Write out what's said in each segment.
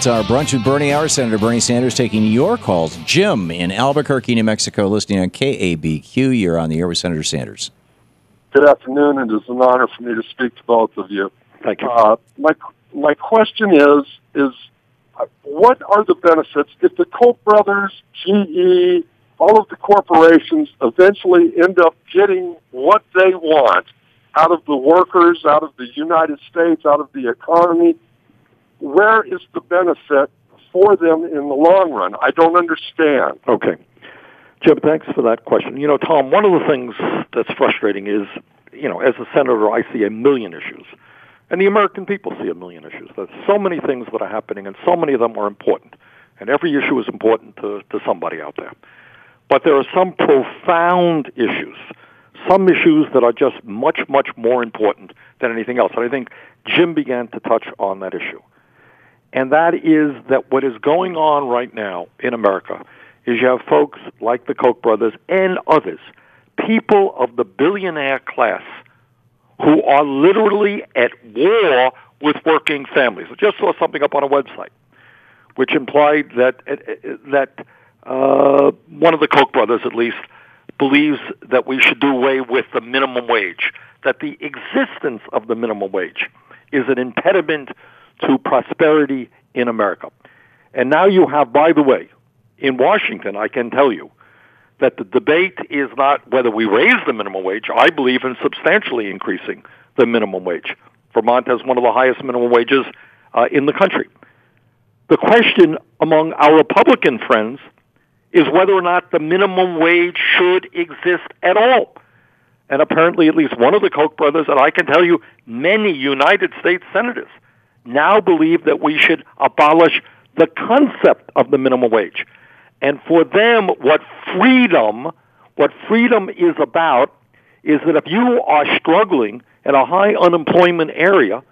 It's our Brunch with Bernie Hour. Senator Bernie Sanders taking your calls. Jim in Albuquerque, New Mexico, listening on KABQ. You're on the air with Senator Sanders. Good afternoon, and it's an honor for me to speak to both of you. Thank you. My question is what are the benefits if the Koch brothers, GE, all of the corporations eventually end up getting what they want out of the workers, out of the United States, out of the economy? Where is the benefit for them in the long run? I don't understand. Okay. Jim, thanks for that question. You know, Tom, one of the things that's frustrating is, you know, as a senator, I see a million issues. And the American people see a million issues. There's so many things that are happening, and so many of them are important. And every issue is important to somebody out there. But there are some profound issues, some issues that are just much, much more important than anything else. And I think Jim began to touch on that issue. And that is that what is going on right now in America is you have folks like the Koch brothers and others, people of the billionaire class, who are literally at war with working families. I just saw something up on a website which implied that one of the Koch brothers, at least, believes that we should do away with the minimum wage, that the existence of the minimum wage is an impediment to prosperity in America. And now you have, by the way, in Washington, I can tell you that the debate is not whether we raise the minimum wage. I believe in substantially increasing the minimum wage. Vermont has one of the highest minimum wages in the country. The question among our Republican friends is whether or not the minimum wage should exist at all. And apparently at least one of the Koch brothers, and I can tell you many United States senators, now believe that we should abolish the concept of the minimum wage. And for them, what freedom is about is that if you are struggling in a high unemployment area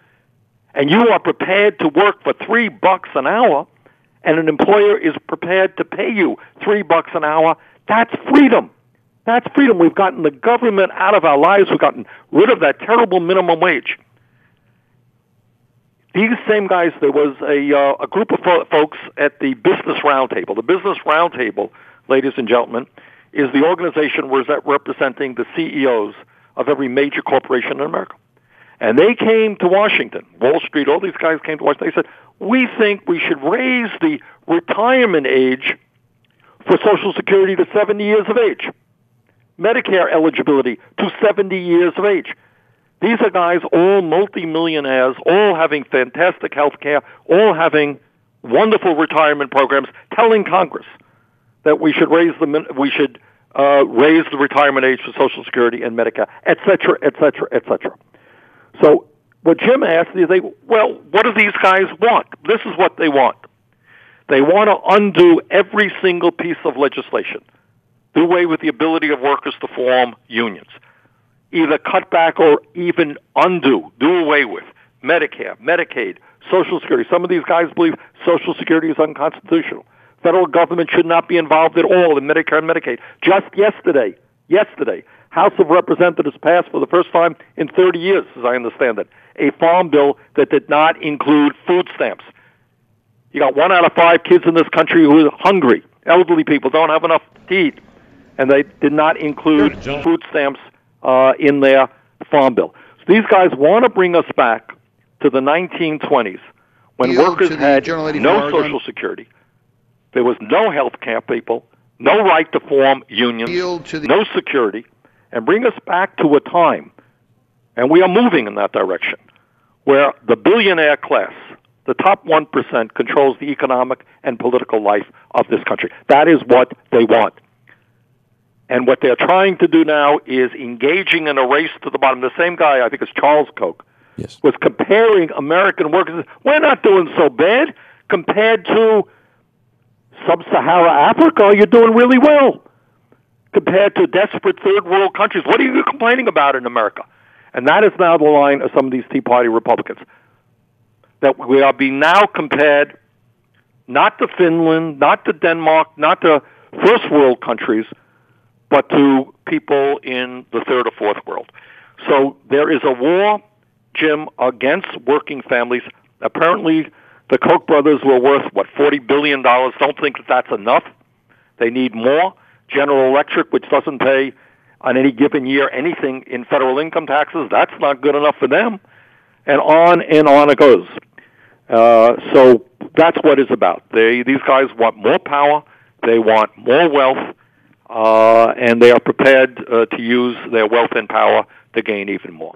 and you are prepared to work for $3 an hour and an employer is prepared to pay you $3 an hour, that's freedom. That's freedom. We've gotten the government out of our lives. We've gotten rid of that terrible minimum wage. These same guys, there was a group of folks at the Business Roundtable. The Business Roundtable, ladies and gentlemen, is the organization representing the CEOs of every major corporation in America. And they came to Washington, Wall Street, all these guys came to Washington. They said, we think we should raise the retirement age for Social Security to 70 years of age, Medicare eligibility to 70 years of age. These are guys, all multimillionaires, all having fantastic health care, all having wonderful retirement programs, telling Congress that we should raise the retirement age for Social Security and Medicare, et cetera, et cetera, et cetera. So what Jim asked is, what do these guys want? This is what they want. They want to undo every single piece of legislation, do away with the ability of workers to form unions, either cut back or even do away with Medicare, Medicaid, Social Security. Some of these guys believe Social Security is unconstitutional. Federal government should not be involved at all in Medicare and Medicaid. Just yesterday, House of Representatives passed for the first time in 30 years, as I understand it, a farm bill that did not include food stamps. You got 1 out of 5 kids in this country who are hungry. Elderly people don't have enough to eat. And they did not include food stamps in their farm bill. So these guys want to bring us back to the 1920s when workers had no Social Security. There was no health care, people, no right to form unions, no security, and bring us back to a time, and we are moving in that direction, where the billionaire class, the top 1%, controls the economic and political life of this country. That is what they want. And what they're trying to do now is engaging in a race to the bottom. The same guy, I think it's Charles Koch, was comparing American workers. We're not doing so bad compared to Sub-Saharan Africa. You're doing really well compared to desperate third world countries. What are you complaining about in America? And that is now the line of some of these Tea Party Republicans, that we are being now compared not to Finland, not to Denmark, not to first world countries, but to people in the third or fourth world. So there is a war, Jim, against working families. Apparently The Koch brothers were worth, $40 billion. Don't think that that's enough. They need more. General Electric, which doesn't pay on any given year anything in federal income taxes, that's not good enough for them. And on it goes. So that's what it's about. These guys want more power. They want more wealth. And they are prepared to use their wealth and power to gain even more.